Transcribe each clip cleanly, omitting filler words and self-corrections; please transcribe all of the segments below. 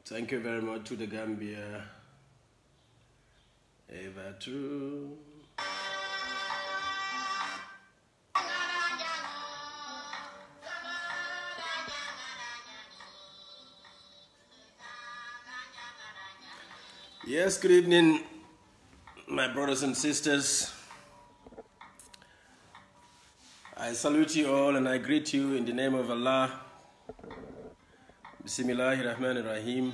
Thank you very much to the Gambia. Ever true. Yes, good evening, my brothers and sisters. I salute you all and I greet you in the name of Allah. Bismillahirrahmanirrahim.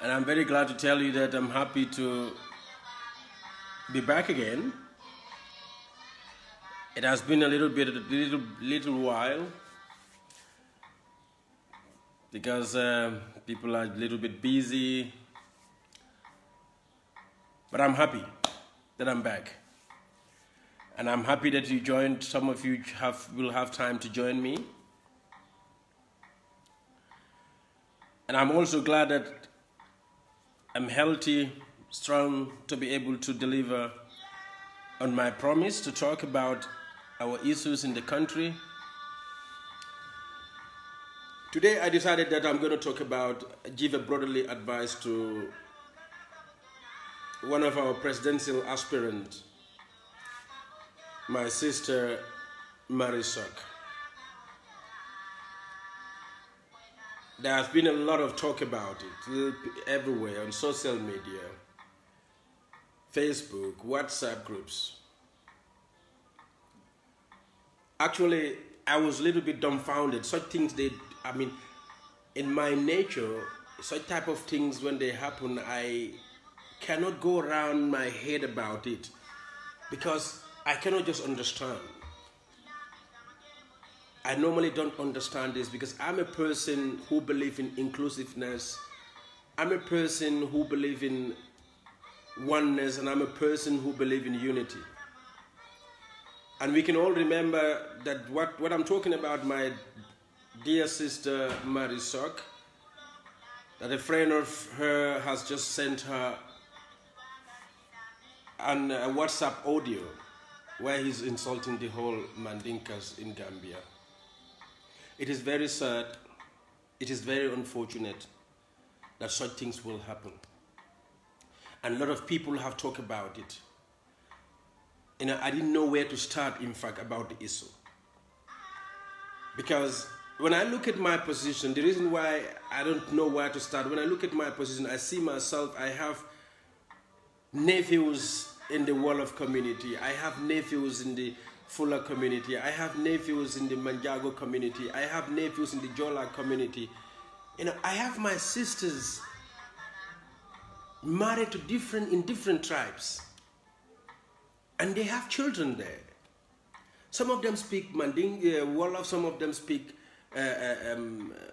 And I'm very glad to tell you that I'm happy to be back again. It has been a little while because people are a little bit busy, but I'm happy that I'm back. And I'm happy that you joined. Some of you will have time to join me. And I'm also glad that I'm healthy, strong, to be able to deliver on my promise to talk about our issues in the country. Today I decided that I'm going to give a brotherly advice to one of our presidential aspirants, my sister Marisok. There has been a lot of talk about it everywhere on social media, Facebook, WhatsApp groups. Actually, I was a little bit dumbfounded. Such things, in my nature, such type of things, when they happen, I cannot go around my head about it because I cannot just understand. I normally don't understand this because I'm a person who believes in inclusiveness. I'm a person who believes in oneness, and I'm a person who believes in unity. And we can all remember that what I'm talking about, my dear sister Marisok, that a friend of her has just sent her a WhatsApp audio where he's insulting the whole Mandinkas in Gambia. It is very sad, it is very unfortunate that such things will happen. And a lot of people have talked about it. I didn't know where to start, in fact, about the issue. Because when I look at my position, the reason why I don't know where to start, when I look at my position, I see myself, I have nephews in the Wolof community, I have nephews in the Fuller community, I have nephews in the Manjago community, I have nephews in the Jola community. I have my sisters married to different tribes, and they have children there. Some of them speak Wolof, some of them speak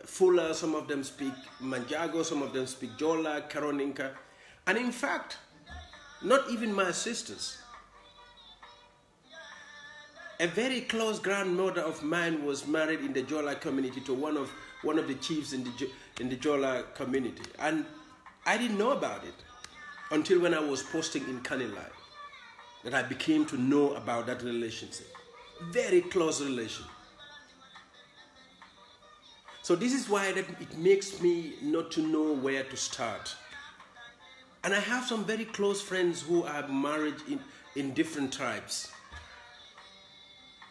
Fuller, some of them speak Manjago, some of them speak Jola, Karoninka, and in fact, not even my sisters. A very close grandmother of mine was married in the Jola community to one of the chiefs in the Jola community, and I didn't know about it until when I was posting in Kanilai that I became to know about that relationship. Very close relation. So this is why it makes me not to know where to start. And I have some very close friends who are married in different tribes.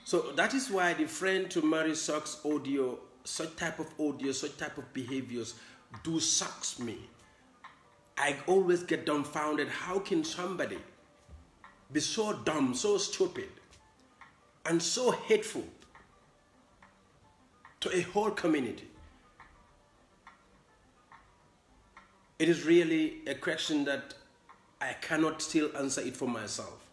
So that is why the friend to Marisok's audio, such type of behaviors do sucks me. I always get dumbfounded. How can somebody be so dumb, so stupid, and so hateful to a whole community? It is really a question that I cannot still answer it for myself.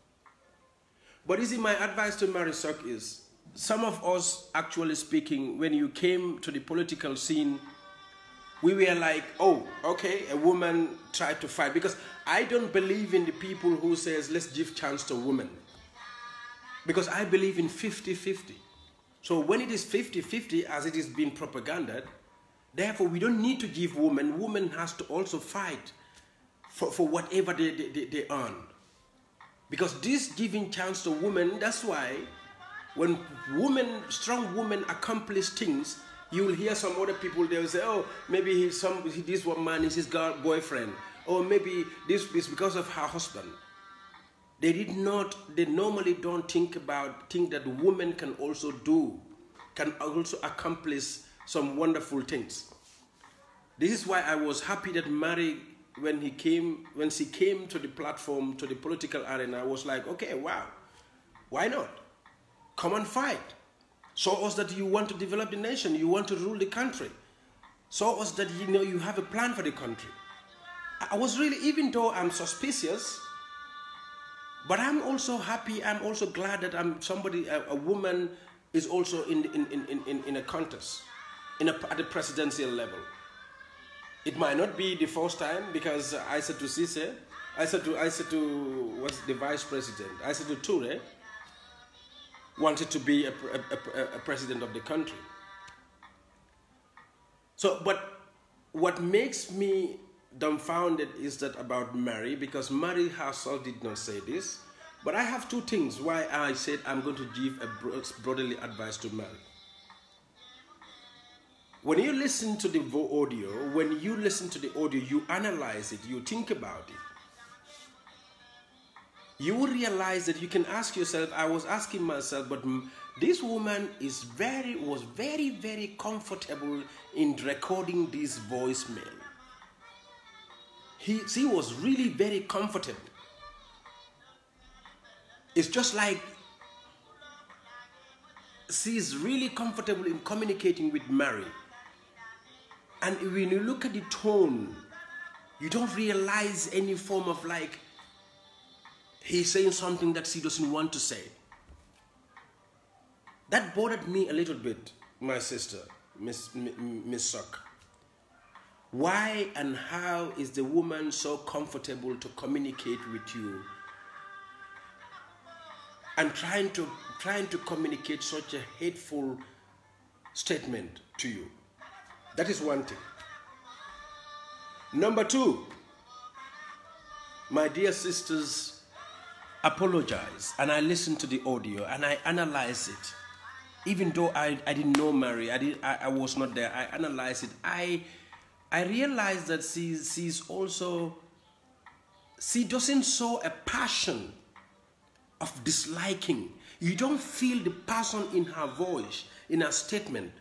But you see, my advice to Marisok is, some of us, actually speaking, when you came to the political scene, we were like, oh, okay, a woman tried to fight. Because I don't believe in the people who says, let's give chance to women. Because I believe in 50-50. So when it is 50-50, as it is being propagandized, therefore we don't need to give women. Women has to also fight for whatever they earn. Because this giving chance to women, that's why When strong women accomplish things, you will hear some other people, they will say, oh, maybe this one man is his boyfriend, or maybe this is because of her husband. They normally don't think that women can also accomplish some wonderful things. This is why I was happy that Mary, when she came to the platform, to the political arena, I was like, okay, wow, why not? Come and fight. Show us that you want to develop the nation, you want to rule the country. Show us that you have a plan for the country. I was really, even though I'm suspicious, but I'm also happy, I'm also glad that a woman is also in a contest, at the presidential level. It might not be the first time, because Aissatou Ceesay, what's the vice president, Aissatou Toure, wanted to be a president of the country. So, but what makes me dumbfounded is that about Mary, because Mary herself did not say this, but I have two things why I said I'm going to give a brotherly advice to Mary. When you listen to the audio, you analyze it, you think about it, you will realize that you can ask yourself, I was asking myself, but this woman was very, very comfortable in recording this voicemail. She was really very comfortable. It's just like she's really comfortable in communicating with Mary. And when you look at the tone, you don't realize any form of like, he's saying something that she doesn't want to say. That bothered me a little bit, my sister, Miss Sok. Why and how is the woman so comfortable to communicate with you and trying to communicate such a hateful statement to you? That is one thing. Number two, my dear sisters, apologize, and I listened to the audio and I analyzed it. Even though I didn't know Mary, I was not there, I analyzed it. I realized that she doesn't show a passion of disliking. You don't feel the passion in her voice, in her statement,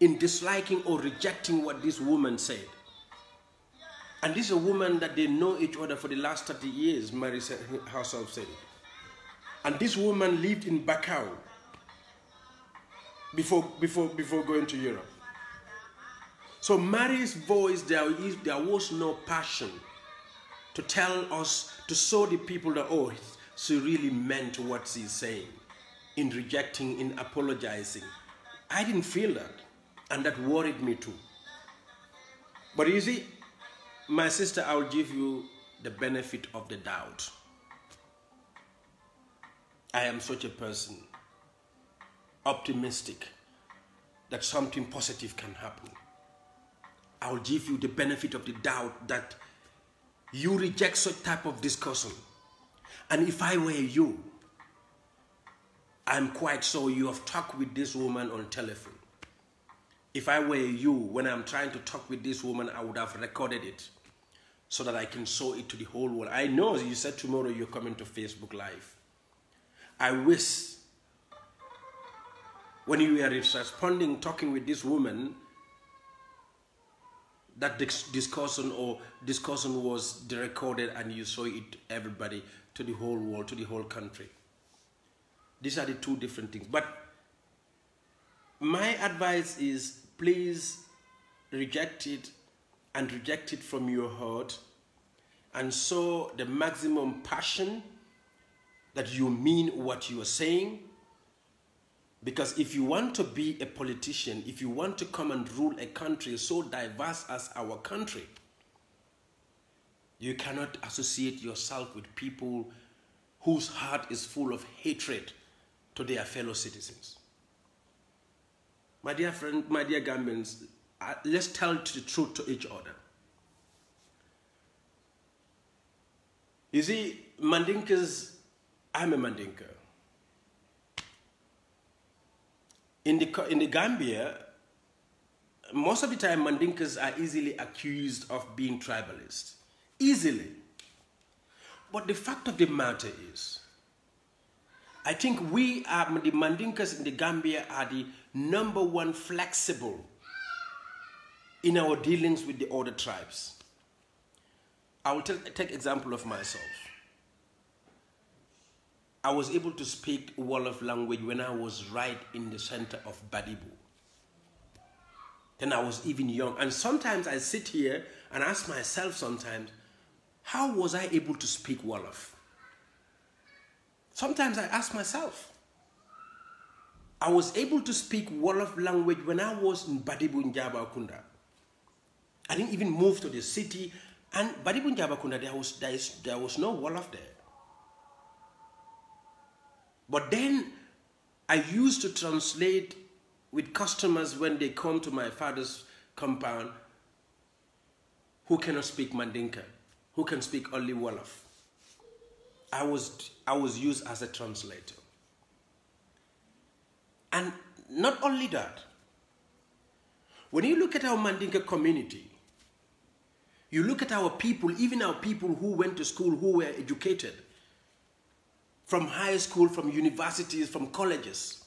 in disliking or rejecting what this woman said. And this is a woman that they know each other for the last 30 years, Mary herself said it. And this woman lived in Bakau before going to Europe. So Mary's voice, there was no passion to tell us, to show the people that, oh, she really meant what she's saying, in rejecting, in apologizing. I didn't feel that, and that worried me too. But you see, my sister, I will give you the benefit of the doubt. I am such a person, optimistic, that something positive can happen. I will give you the benefit of the doubt that you reject such type of discussion. And if I were you, I'm quite sure you have talked with this woman on telephone. If I were you, when I'm trying to talk with this woman, I would have recorded it so that I can show it to the whole world. I know you said tomorrow you're coming to Facebook Live. I wish when you were responding, talking with this woman, that discussion was recorded and you saw it, everybody, to the whole world, to the whole country. These are the two different things. But my advice is, please reject it, and reject it from your heart, and show the maximum passion that you mean what you are saying. Because if you want to be a politician, if you want to come and rule a country so diverse as our country, you cannot associate yourself with people whose heart is full of hatred to their fellow citizens. My dear friend, my dear Gambians, let's tell the truth to each other. You see, Mandinkas, I'm a Mandinka. In the Gambia, most of the time Mandinkas are easily accused of being tribalist. Easily. But the fact of the matter is, I think we are, the Mandinkas in the Gambia are the #1 flexible in our dealings with the other tribes. I will take example of myself. I was able to speak Wolof language when I was right in the center of Badibu. Then I was even young. And sometimes I sit here and ask myself sometimes, how was I able to speak Wolof? Sometimes I ask myself. I was able to speak Wolof language when I was in Badibu in Jabakunda. I didn't even move to the city. And Badibu in Jabakunda, there was no Wolof there. But then I used to translate with customers when they come to my father's compound who cannot speak Mandinka, who can speak only Wolof. I was used as a translator. And not only that, when you look at our Mandinka community, you look at our people, even our people who went to school, who were educated, from high school, from universities, from colleges,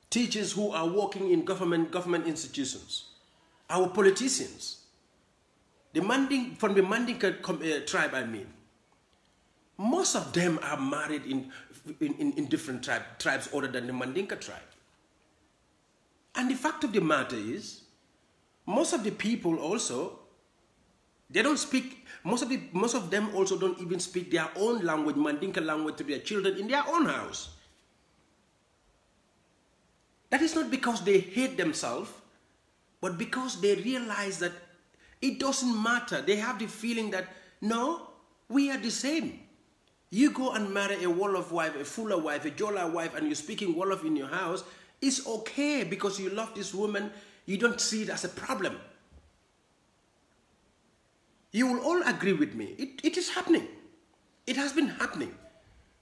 teachers who are working in government institutions, our politicians, from the Mandinka tribe, I mean, most of them are married in different tribes other than the Mandinka tribe. And the fact of the matter is, most of the people also, they don't speak, most of them also don't even speak their own language, Mandinka language, to their children in their own house. That is not because they hate themselves, but because they realize that it doesn't matter. They have the feeling that, no, we are the same. You go and marry a Wolof wife, a Fula wife, a Jola wife, and you're speaking Wolof in your house, it's okay because you love this woman. You don't see it as a problem. You will all agree with me. It is happening. It has been happening.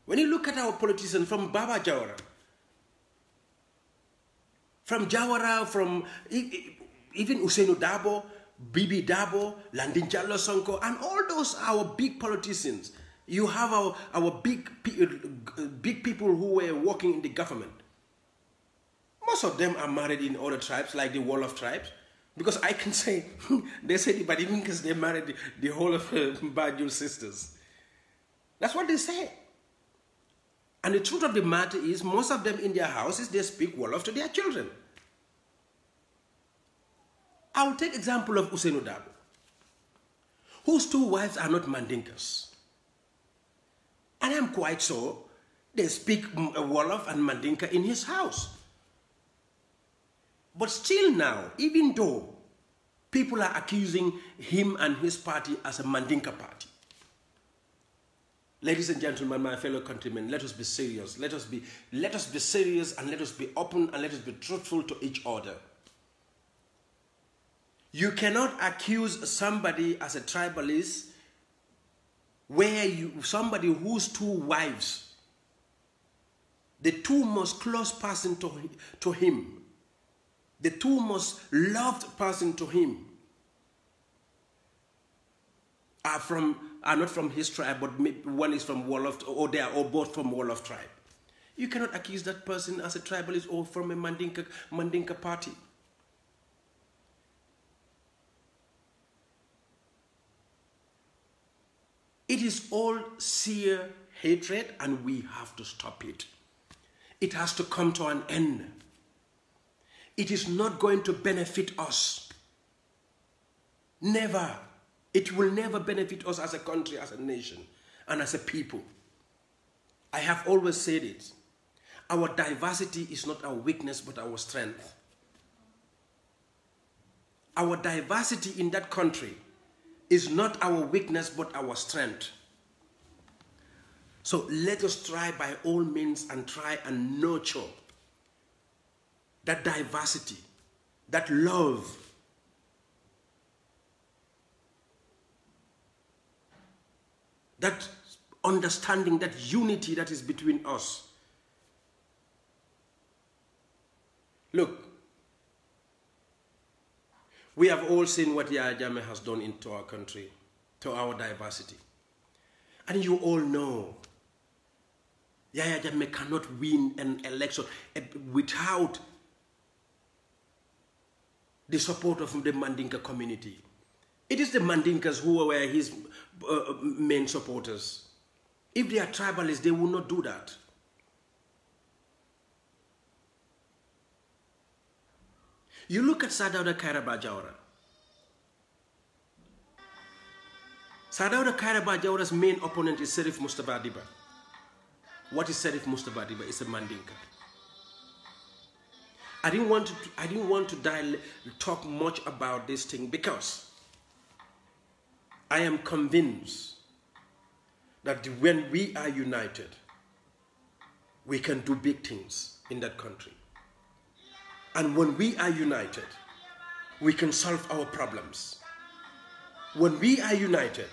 When you look at our politicians from Baba Jawara, from even Usainu Dabo, Bibi Dabo, Landin Jallo Sonko, and all those our big politicians. You have our big people who were working in the government. Most of them are married in other tribes, like the Wolof tribes. Because I can say, they say, but even because they married the whole of Banjul sisters. That's what they say. And the truth of the matter is, most of them in their houses, they speak Wolof to their children. I will take example of Usainu Dabo, whose 2 wives are not Mandinkas. And I'm quite sure they speak Wolof and Mandinka in his house. But still now, even though people are accusing him and his party as a Mandinka party, ladies and gentlemen, my fellow countrymen, let us be serious. Let us be serious, and let us be open, and let us be truthful to each other. You cannot accuse somebody as a tribalist where somebody whose 2 wives, the 2 most close person to him, the 2 most loved person to him, are not from his tribe, but one is from Wolof, or they are all both from Wolof tribe. You cannot accuse that person as a tribalist or from a Mandinka party. It is all sheer hatred, and we have to stop it. It has to come to an end. It is not going to benefit us. Never. It will never benefit us as a country, as a nation, and as a people. I have always said it. Our diversity is not our weakness, but our strength. Our diversity in that country is not our weakness, but our strength. So let us try by all means and try and nurture that diversity, that love, that understanding, that unity that is between us. We have all seen what Yaya Jammeh has done into our country, to our diversity. And you all know Yaya Jammeh cannot win an election without the support of the Mandinka community. It is the Mandinkas who were his main supporters. If they are tribalists, they will not do that. You look at Sadauda Kairaba Jawara. Sadauda Kairaba Jawara's main opponent is Serif Mustafa Diba. What is Serif Mustafa Diba? It's a Mandinka. I didn't want to talk much about this thing because I am convinced that when we are united, we can do big things in that country. And when we are united, we can solve our problems. When we are united,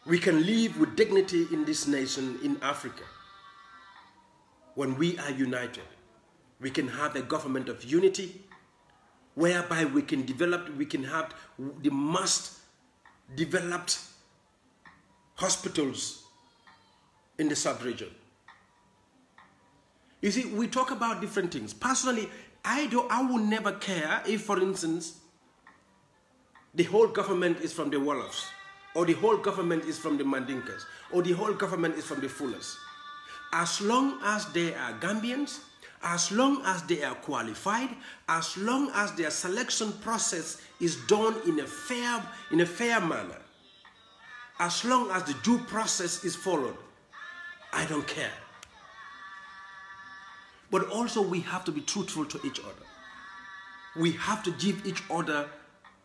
we can live with dignity in this nation, in Africa. When we are united, we can have a government of unity, whereby we can have the most developed hospitals in the sub-region. You see, we talk about different things. Personally, I will never care if, for instance, the whole government is from the Wolofs, or the whole government is from the Mandinkas, or the whole government is from the Fullers. As long as they are Gambians, as long as they are qualified, as long as their selection process is done in a fair manner, as long as the due process is followed, I don't care. But also we have to be truthful to each other. We have to give each other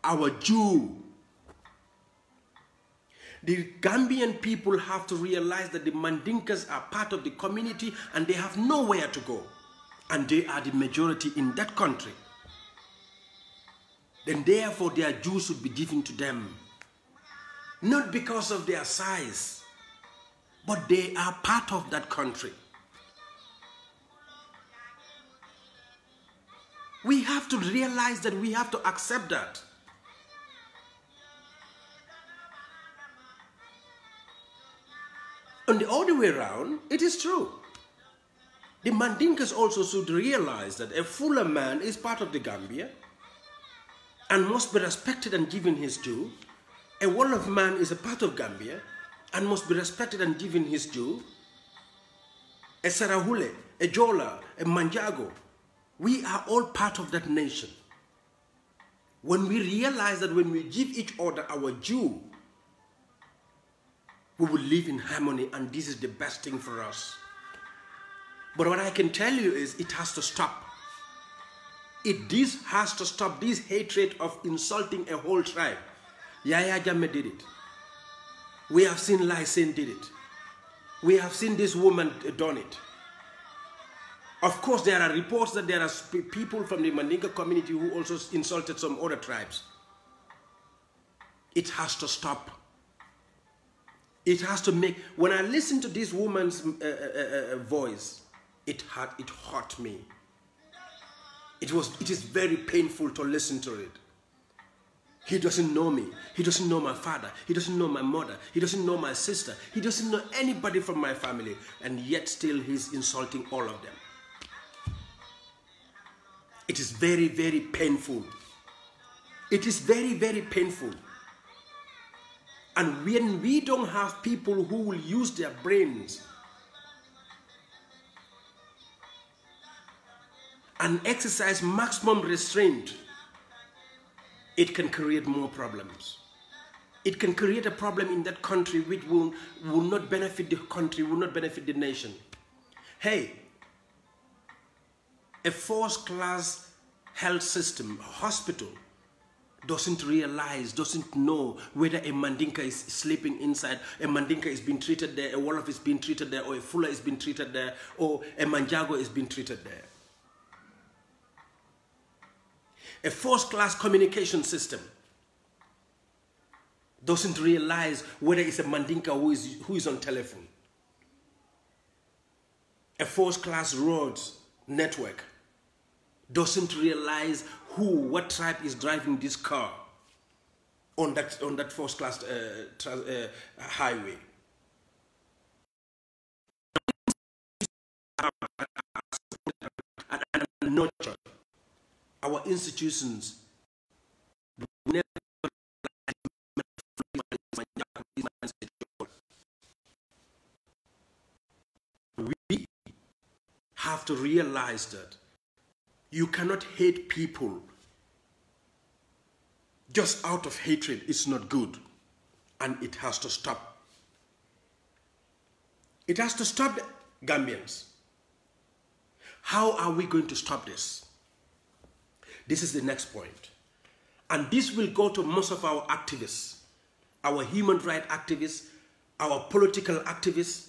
our due. The Gambian people have to realize that the Mandinkas are part of the community and they have nowhere to go. And they are the majority in that country. Then therefore their due should be given to them. Not because of their size, but they are part of that country. We have to realize that we have to accept that. On the other way around, it is true. The Mandinkas also should realize that a Fuller man is part of the Gambia and must be respected and given his due. A Wolof man is a part of Gambia and must be respected and given his due. A Sarahule, a Jola, a Manjago, we are all part of that nation. When we realize that when we give each other our due, we will live in harmony, and this is the best thing for us. But what I can tell you is it has to stop. This has to stop, this hatred of insulting a whole tribe. Yaya Jammeh did it. We have seen Lysen did it. We have seen this woman done it. Of course, there are reports that there are people from the Mandinka community who also insulted some other tribes. It has to stop. It has to make... When I listen to this woman's voice, it hurt me. It is very painful to listen to it. He doesn't know me. He doesn't know my father. He doesn't know my mother. He doesn't know my sister. He doesn't know anybody from my family. And yet still he's insulting all of them. It is very, very painful. It is very, very painful. And when we don't have people who will use their brains and exercise maximum restraint, it can create more problems. It can create a problem in that country which will not benefit the country, will not benefit the nation. Hey, a first-class health system, a hospital, doesn't know whether a Mandinka is sleeping inside, a Mandinka is being treated there, a Wolof is being treated there, or a Fuller is being treated there, or a Manjago is being treated there. A first-class communication system doesn't realize whether it's a Mandinka who is on telephone. A first-class roads network doesn't realize what tribe is driving this car on that first-class highway. And nurture our institutions. We have to realize that you cannot hate people just out of hatred. It's not good, and it has to stop. It has to stop, Gambians. How are we going to stop this? This is the next point. And this will go to most of our activists, our human rights activists, our political activists.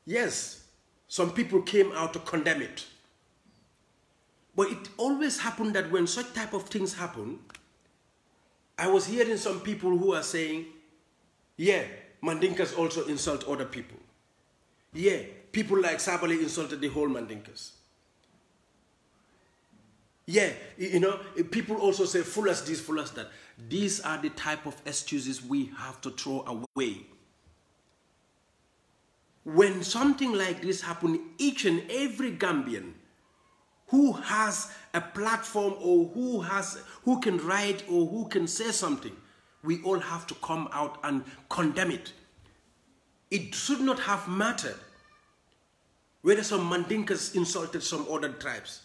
Yes, some people came out to condemn it. But it always happened that when such type of things happen, I was hearing some people who are saying, yeah, Mandinkas also insult other people. Yeah, people like Sabali insulted the whole Mandinkas. Yeah, you know, people also say full as this, full as that. These are the type of excuses we have to throw away. When something like this happens, each and every Gambian who has a platform or who can write or who can say something, we all have to come out and condemn it. It should not have mattered whether some Mandinkas insulted some other tribes.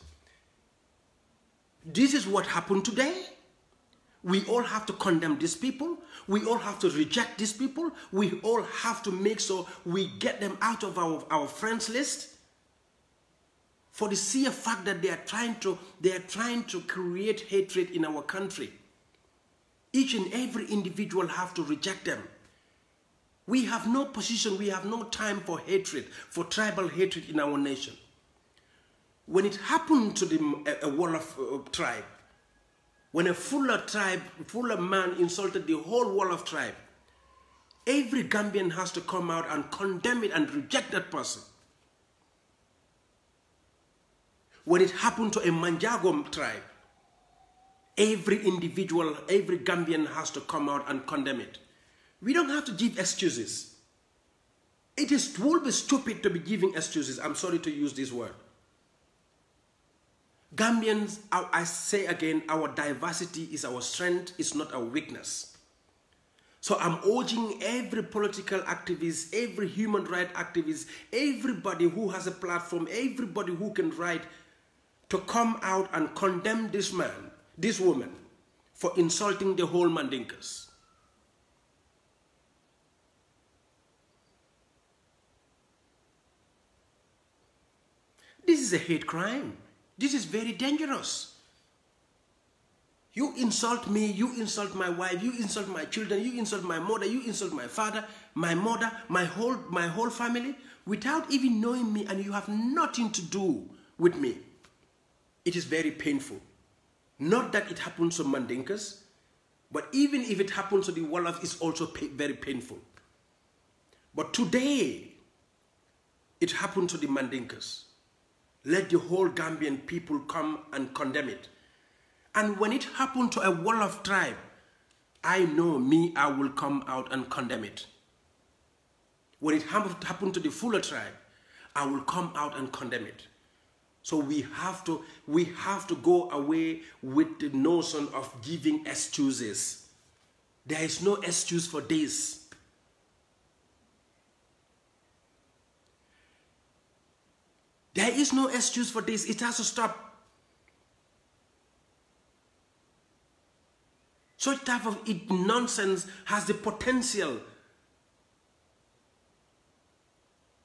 This is what happened today. We all have to condemn these people. We all have to reject these people. We all have to make sure we get them out of our friends list, for the sheer fact that they are trying to create hatred in our country. Each and every individual have to reject them. We have no position, we have no time for hatred, for tribal hatred in our nation. When it happened to the Wolof tribe, when a Fuller man insulted the whole Wolof tribe, every Gambian has to come out and condemn it and reject that person. When it happened to a Manjago tribe, every individual, every Gambian has to come out and condemn it. We don't have to give excuses. It will be stupid to be giving excuses. I'm sorry to use this word. Gambians, I say again, our diversity is our strength, it's not our weakness. So I'm urging every political activist, every human rights activist, everybody who has a platform, everybody who can write, to come out and condemn this man, this woman, for insulting the whole Mandinkas. This is a hate crime. This is very dangerous. You insult me, you insult my wife, you insult my children, you insult my mother, you insult my father, my mother, my whole family, without even knowing me, and you have nothing to do with me. It is very painful. Not that it happens to Mandinkas, but even if it happens to the Wolof, it's also very painful. But today, it happened to the Mandinkas. Let the whole Gambian people come and condemn it. And when it happened to a Wolof tribe, I know I will come out and condemn it. When it happened to the Fuller tribe, I will come out and condemn it. So we have to go away with the notion of giving excuses. There is no excuse for this. There is no excuse for this. It has to stop. Such type of nonsense has the potential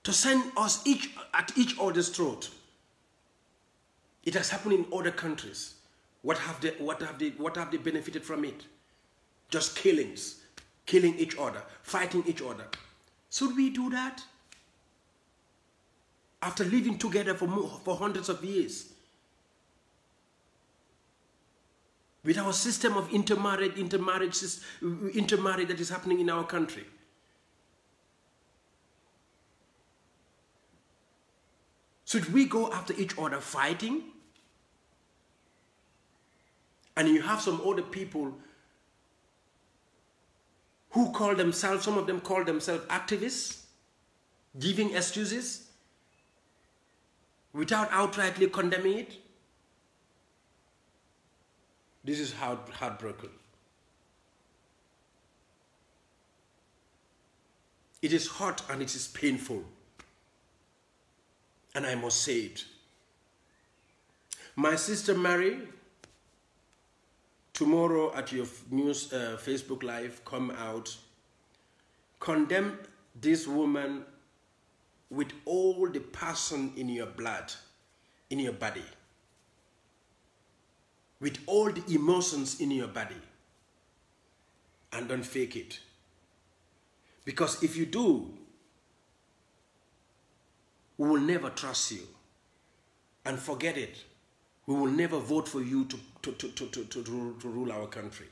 to send us at each other's throat. It has happened in other countries. What have they benefited from it? Just killings, killing each other, fighting each other. Should we do that? After living together for hundreds of years, with our system of intermarriage that is happening in our country. Should we go after each other fighting? And you have some other people who call themselves, some of them call themselves activists, giving excuses without outrightly condemning it. This is heartbroken. It is hot and it is painful. And I must say it. My sister Mary, tomorrow at your news Facebook Live, come out, condemn this woman with all the passion in your blood, in your body, with all the emotions in your body, and don't fake it. Because if you do, we will never trust you. And forget it. We will never vote for you to rule our country.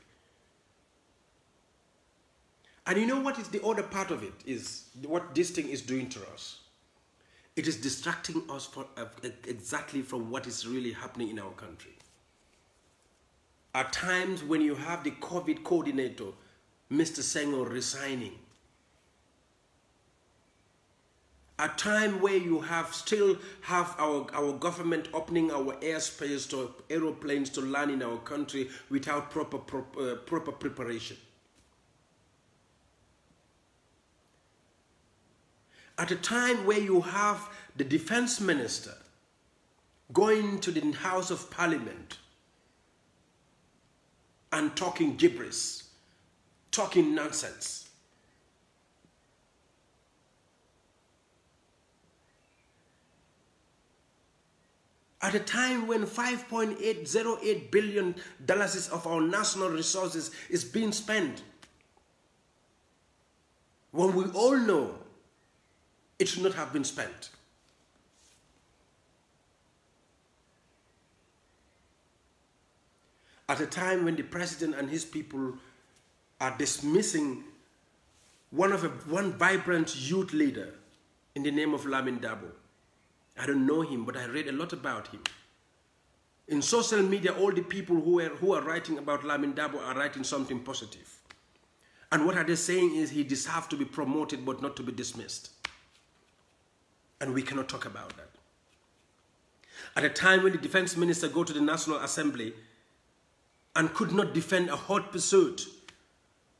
And you know what is the other part of it? Is what this thing is doing to us. It is distracting us exactly from what is really happening in our country. At times when you have the COVID coordinator, Mr. Senghor, resigning, a time where you still have our government opening our airspace to aeroplanes to land in our country without proper preparation. At a time where you have the defense minister going to the House of Parliament and talking gibberish, talking nonsense. At a time when $5.808 billion of our national resources is being spent, when we all know it should not have been spent. At a time when the president and his people are dismissing one vibrant youth leader in the name of Lamin Dabo. I don't know him, but I read a lot about him. In social media, all the people who are writing about Lamin Dabo are writing something positive. And what are they saying is he deserves to be promoted but not to be dismissed. And we cannot talk about that. At a time when the defense minister go to the National Assembly and could not defend a hot pursuit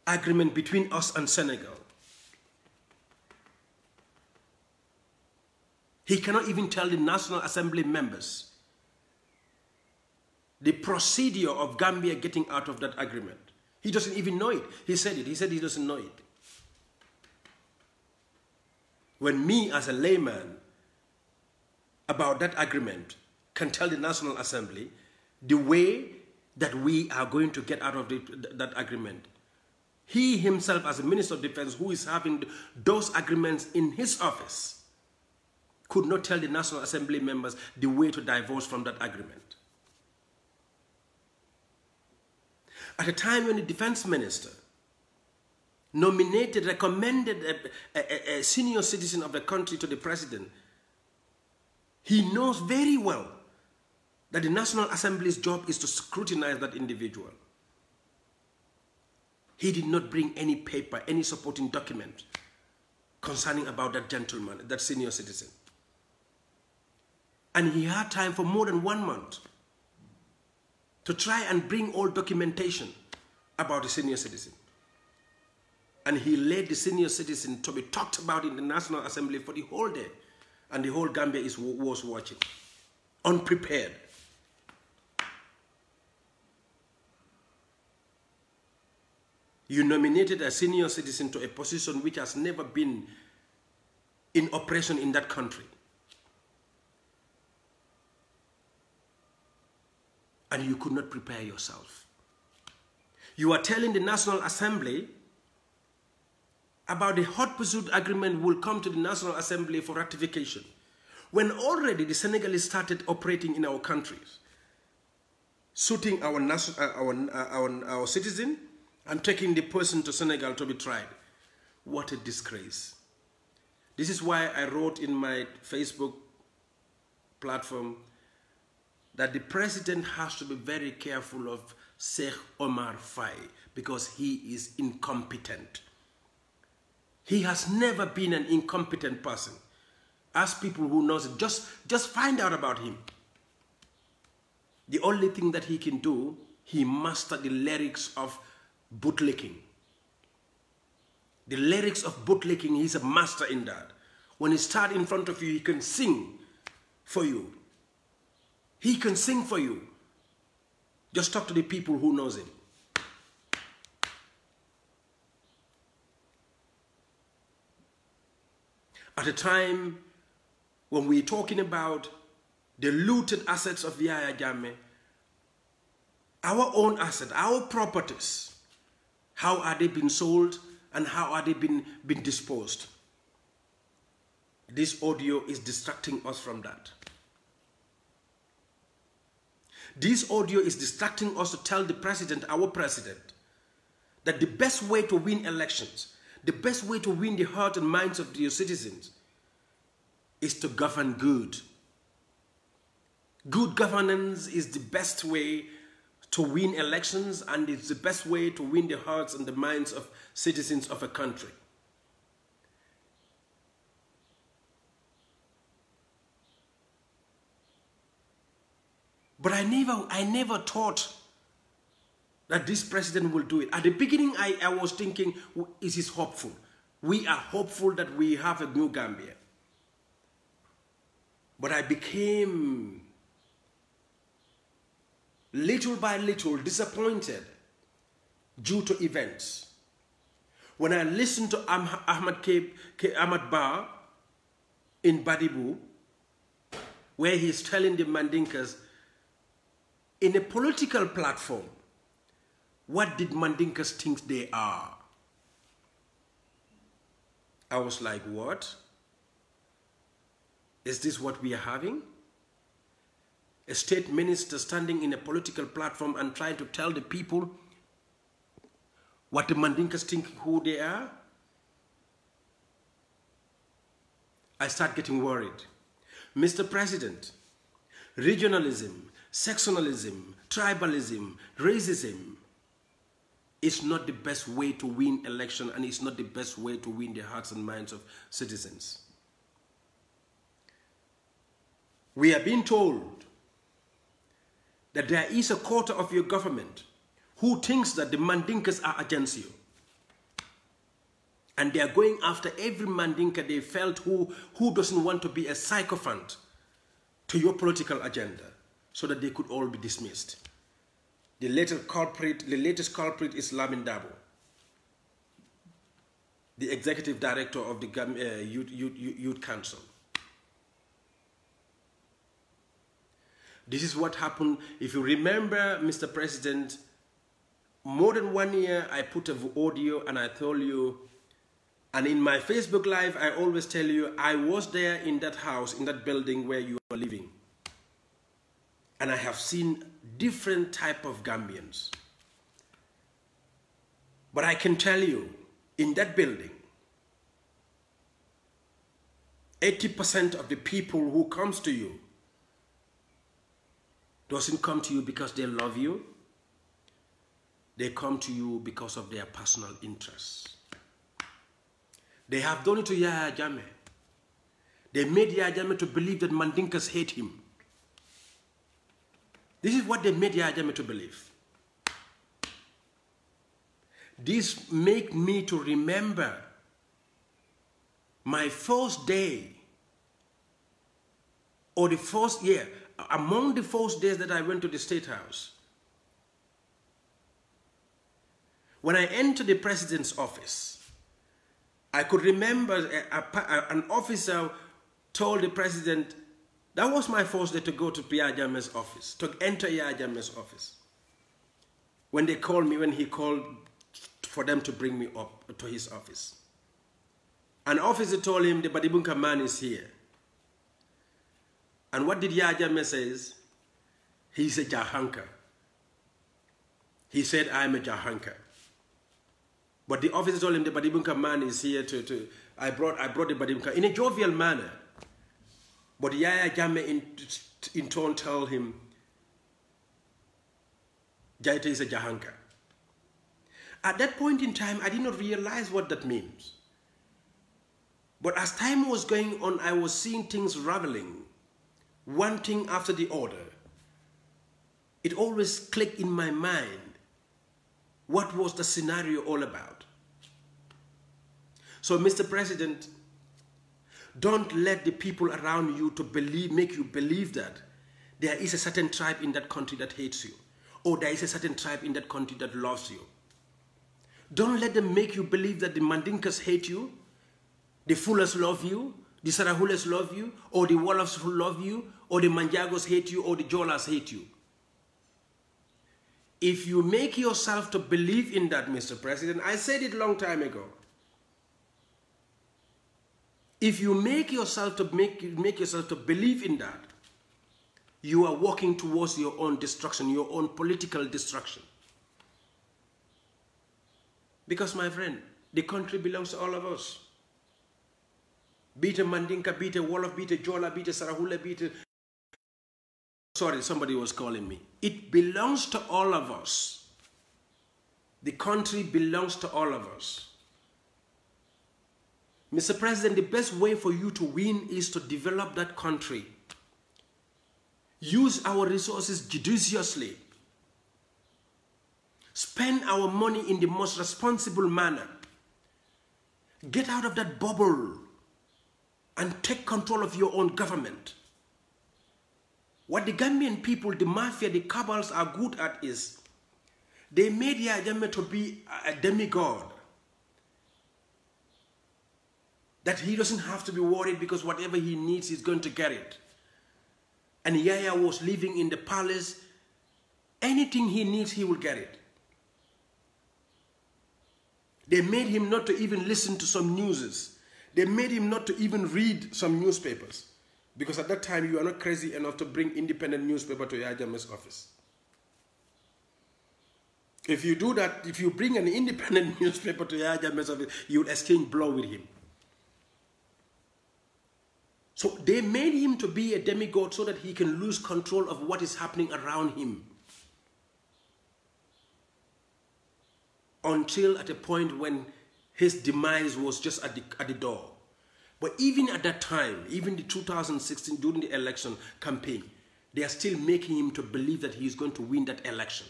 agreement between us and Senegal. He cannot even tell the National Assembly members the procedure of Gambia getting out of that agreement. He doesn't even know it. He said it. He said he doesn't know it. When me as a layman about that agreement can tell the National Assembly the way that we are going to get out of that agreement. He himself as a Minister of Defense who is having those agreements in his office could not tell the National Assembly members the way to divorce from that agreement. At a time when the defense minister recommended a senior citizen of the country to the president, he knows very well that the National Assembly's job is to scrutinize that individual. He did not bring any paper, any supporting document concerning about that gentleman, that senior citizen. And he had time for more than 1 month to try and bring all documentation about the senior citizen. And he led the senior citizen to be talked about in the National Assembly for the whole day. And the whole Gambia was watching, unprepared. You nominated a senior citizen to a position which has never been in operation in that country. And you could not prepare yourself. You are telling the National Assembly about the hot pursuit agreement will come to the National Assembly for ratification, when already the Senegalese started operating in our countries, shooting our citizen and taking the person to Senegal to be tried. What a disgrace. This is why I wrote in my Facebook platform that the president has to be very careful of Sheikh Omar Faye because he is incompetent. He has never been an incompetent person. Ask people who knows it, just find out about him. The only thing that he can do, he mastered the lyrics of bootlicking. The lyrics of bootlicking, he's a master in that. When he starts in front of you, he can sing for you. He can sing for you. Just talk to the people who knows him. At a time when we're talking about the looted assets of Yaya Jammeh, our own assets, our properties, how are they being sold and how are they being disposed? This audio is distracting us from that. This audio is distracting us to tell the president, our president, that the best way to win elections, the best way to win the heart and minds of your citizens is to govern good. Good governance is the best way to win elections, and it's the best way to win the hearts and the minds of citizens of a country. But I never thought that this president will do it. At the beginning, I was thinking, is this hopeful? We are hopeful that we have a new Gambia. But I became, little by little, disappointed due to events. When I listened to Ahmad Ba in Badibu, where he's telling the Mandinkas, in a political platform, what did Mandinkas think they are? I was like, what? Is this what we are having? A state minister standing in a political platform and trying to tell the people what the Mandinkas think who they are? I start getting worried. Mr. President, regionalism, sectionalism, tribalism, racism is not the best way to win election, and it's not the best way to win the hearts and minds of citizens. We are being told that there is a quarter of your government who thinks that the Mandinkas are against you. And they are going after every Mandinka they felt who doesn't want to be a sycophant to your political agenda, so that they could all be dismissed. The latest culprit is Lamin Dabo, the executive director of the Youth Council. This is what happened. If you remember, Mr. President, more than 1 year, I put an audio and I told you, and in my Facebook Live, I always tell you, I was there in that house, in that building where you are living. And I have seen different type of Gambians. But I can tell you, in that building, 80% of the people who comes to you doesn't come to you because they love you. They come to you because of their personal interests. They have done it to Yaya Jammeh. They made Yaya Jammeh to believe that Mandinkas hate him. This is what they made Yaya Jammeh to believe. This make me to remember my first day, or the first year, among the first days that I went to the State House. When I entered the president's office, I could remember an officer told the president, that was my first day to go to Yaya Jammeh's office, to enter Yaya Jammeh's office. When they called me, when he called for them to bring me up to his office. An officer told him, the Badibunka man is here. And what did Yaya Jammeh say? He's a Jahanka. He said, I'm a Jahanka. But the officer told him the Badibunka man is here I brought the Badibunka in a jovial manner. But Yaya Jammeh in turn told him, Jaiteh is a Jahanka. At that point in time, I did not realize what that means. But as time was going on, I was seeing things raveling, one thing after the other. It always clicked in my mind. What was the scenario all about? So, Mr. President, don't let the people around you to make you believe that there is a certain tribe in that country that hates you, or there is a certain tribe in that country that loves you. Don't let them make you believe that the Mandinkas hate you, the Fulas love you, the Sarahules love you, or the Wolofs love you, or the Manjagos hate you, or the Jolas hate you. If you make yourself to believe in that, Mr. President, I said it a long time ago. If you make yourself to believe in that, you are walking towards your own destruction, your own political destruction. Because, my friend, the country belongs to all of us. Be it a Mandinka, be it a Wolof, be it a Jola, be it a Sarahule, be it a... Sorry, somebody was calling me. It belongs to all of us. The country belongs to all of us. Mr. President, the best way for you to win is to develop that country. Use our resources judiciously. Spend our money in the most responsible manner. Get out of that bubble and take control of your own government. What the Gambian people, the mafia, the cabals are good at is they made Yahya Jammeh to be a demigod. That he doesn't have to be worried because whatever he needs, he's going to get it. And Yahya was living in the palace. Anything he needs, he will get it. They made him not to even listen to some newses. They made him not to even read some newspapers. Because at that time, you are not crazy enough to bring independent newspaper to Yahya Jammeh's office. If you do that, if you bring an independent newspaper to Yahya Jammeh's office, you would exchange blow with him. So they made him to be a demigod so that he can lose control of what is happening around him. Until at a point when his demise was just at the door. But even at that time, even the 2016, during the election campaign, they are still making him to believe that he is going to win that election.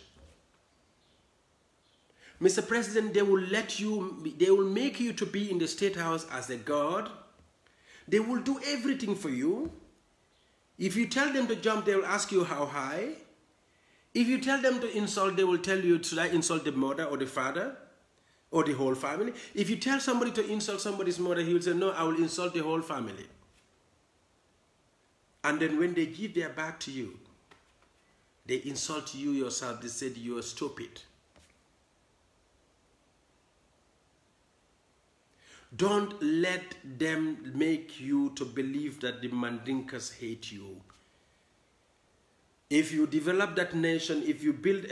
Mr. President, they will make you to be in the State House as a god. They will do everything for you. If you tell them to jump, they will ask you how high. If you tell them to insult, they will tell you, should I insult the mother or the father or the whole family? If you tell somebody to insult somebody's mother, he will say, no, I will insult the whole family. And then when they give their back to you, they insult you yourself. They said you are stupid. Don't let them make you to believe that the Mandinkas hate you. If you develop that nation, if you build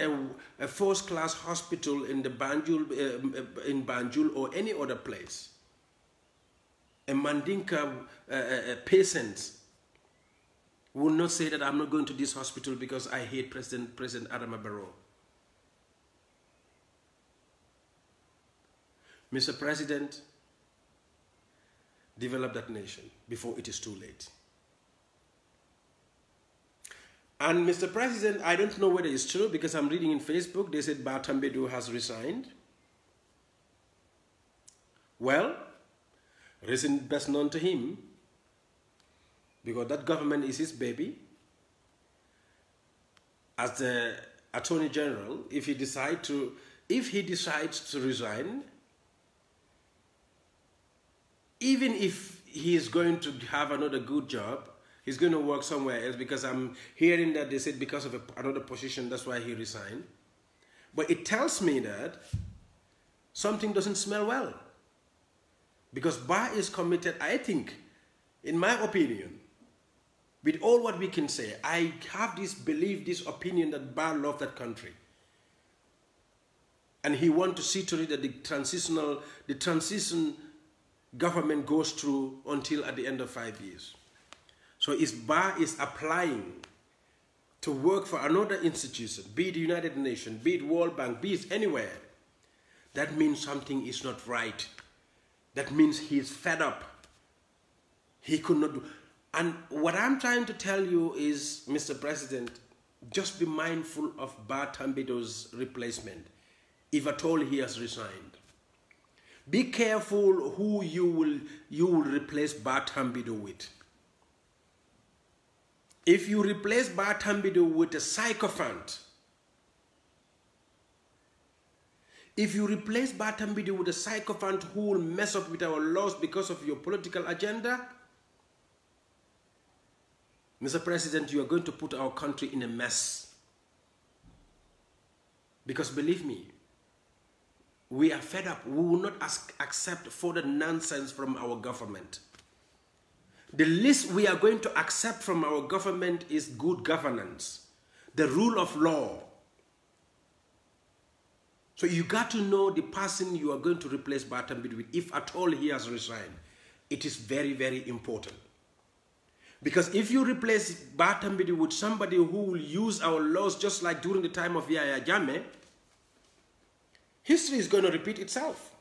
a first-class hospital in the Banjul or any other place, a Mandinka patient will not say that I'm not going to this hospital because I hate President Adama Barrow. Mr. President, develop that nation before it is too late. And Mr. President, I don't know whether it's true because I'm reading in Facebook, they said Batambedu has resigned. Well, reason best known to him, because that government is his baby. As the Attorney General, if he decides to resign, even if he is going to have another good job, he's going to work somewhere else, because I'm hearing that they said because of another position, that's why he resigned. But it tells me that something doesn't smell well. Because Ba is committed, I think, in my opinion, with all what we can say, I have this belief, this opinion that Ba loves that country. And he wants to see to it that the transition government goes through until at the end of 5 years. So Ba is applying to work for another institution, be it the United Nations, be it World Bank, be it anywhere, that means something is not right. That means he's fed up. He could not do. And what I'm trying to tell you is, Mr. President, just be mindful of Tambido's replacement, if at all he has resigned. Be careful who you will replace Tambido with. If you replace Tambido with a sycophant, if you replace Tambido with a sycophant who will mess up with our laws because of your political agenda, Mr. President, you are going to put our country in a mess. Because believe me, we are fed up. We will not accept further nonsense from our government. The least we are going to accept from our government is good governance, the rule of law. So you got to know the person you are going to replace Tambido with, if at all he has resigned. It is very, very important. Because if you replace Tambido with somebody who will use our laws just like during the time of Yahya Jammeh, history is going to repeat itself.